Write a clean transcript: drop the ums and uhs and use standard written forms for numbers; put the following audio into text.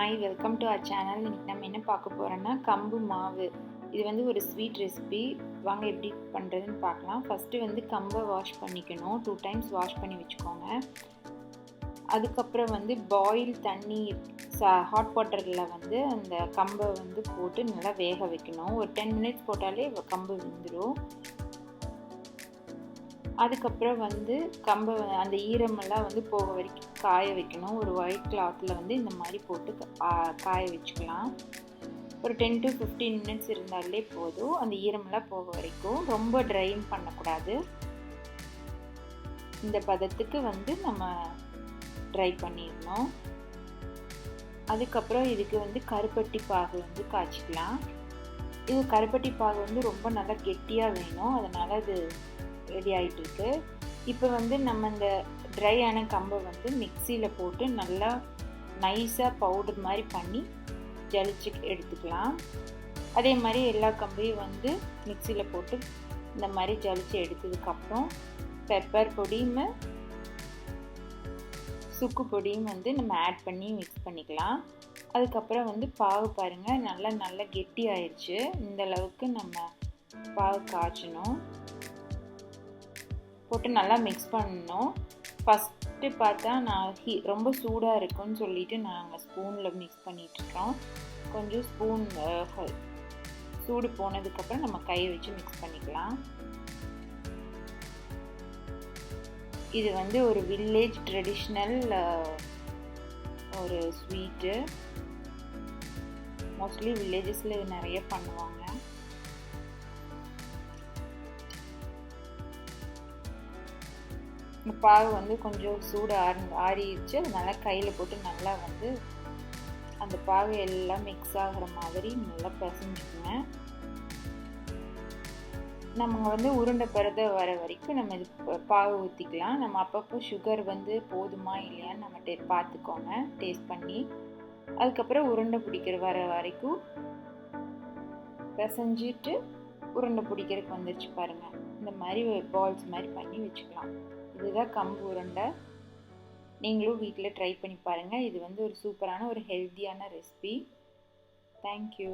Hi, welcome to our channel. இன்றைக்கி நம்ம என்ன பார்க்க போகிறோன்னா கம்பு மாவு. இது வந்து ஒரு ஸ்வீட் ரெசிபி. வாங்க எப்படி பண்ணுறதுன்னு பார்க்கலாம். ஃபஸ்ட்டு வந்து கம்பை வாஷ் பண்ணிக்கணும். 2 டைம்ஸ் வாஷ் பண்ணி வச்சுக்கோங்க. அதுக்கப்புறம் வந்து பாயில் தண்ணி ஹாட் வாட்டரில் வந்து அந்த கம்பை வந்து போட்டு நல்லா வேக வைக்கணும். ஒரு 10 மினிட்ஸ் போட்டாலே கம்பு வெந்துடும். அதுக்கப்புறம் வந்து கம்பை அந்த ஈரமெல்லாம் வந்து போக வரைக்கும் காய வைக்கணும். ஒரு ஒயிட் கிளாத்தில் வந்து இந்த மாதிரி போட்டு காய வச்சுக்கலாம். ஒரு 10 to 15 மினிட்ஸ் இருந்தாலே போதும். அந்த ஈரமெல்லாம் போக வரைக்கும் ரொம்ப ட்ரைன் பண்ணக்கூடாது. இந்த பதத்துக்கு வந்து நம்ம ட்ரை பண்ணிடணும். அதுக்கப்புறம் இதுக்கு வந்து கருப்பட்டி பாகு வந்து காய்ச்சிக்கலாம். இது கருப்பட்டி பாகு வந்து ரொம்ப நல்லா கெட்டியாக வேணும். அதனால் அது ரெடி ஆகிட்டுருக்கு. இப்போ வந்து நம்ம இந்த ட்ரை ஆன கம்பை வந்து மிக்சியில் போட்டு நல்லா நைஸாக பவுடர் மாதிரி பண்ணி ஜலிச்சு எடுத்துக்கலாம். அதே மாதிரி எல்லா கம்பையும் வந்து மிக்சியில் போட்டு இந்த மாதிரி ஜலிச்சு எடுத்ததுக்கப்புறம் பெப்பர் பொடியும் சுக்கு பொடியும் வந்து நம்ம ஆட் பண்ணி மிக்ஸ் பண்ணிக்கலாம். அதுக்கப்புறம் வந்து பாகு பாருங்கள் நல்லா கெட்டி ஆயிடுச்சு. இந்த அளவுக்கு நம்ம பாகு காய்ச்சணும். போட்டு நல்லா மிக்ஸ் பண்ணணும். ஃபஸ்ட்டு பார்த்தா நான் ரொம்ப சூடாக இருக்குன்னு சொல்லிட்டு நாங்கள் ஸ்பூனில் மிக்ஸ் பண்ணிகிட்ருக்கோம். கொஞ்சம் ஸ்பூன் சூடு போனதுக்கப்புறம் நம்ம கையை வச்சு மிக்ஸ் பண்ணிக்கலாம். இது வந்து ஒரு வில்லேஜ் ட்ரெடிஷ்னல் ஒரு ஸ்வீட்டு. மோஸ்ட்லி வில்லேஜஸில் இது நிறைய பண்ணுவாங்க. இந்த பாகு வந்து கொஞ்சம் சூடு ஆறிடுச்சு. அதனால கையில் போட்டு நல்லா வந்து அந்த பாகு எல்லாம் மிக்ஸ் ஆகிற மாதிரி நல்லா பிசைஞ்சுக்குங்க. நம்ம வந்து உருண்டை பருத வர வரைக்கும் நம்ம இது பாகு ஊற்றிக்கலாம். நம்ம அப்பப்போ சுகர் வந்து போதுமா இல்லையான்னு நம்ம பார்த்துக்கோங்க டேஸ்ட் பண்ணி. அதுக்கப்புறம் உருண்டை பிடிக்கிற வர வரைக்கும் பிசைஞ்சிட்டு உருண்டை பிடிக்கிறதுக்கு வந்துருச்சு பாருங்கள். இந்த மாதிரி பால்ஸ் மாதிரி பண்ணி வச்சுக்கலாம். இதுதான் கம்பு உருண்டை. நீங்களும் வீட்டில் ட்ரை பண்ணி பாருங்கள். இது வந்து ஒரு சூப்பரான ஒரு ஹெல்த்தியான ரெசிபி. தேங்க்யூ.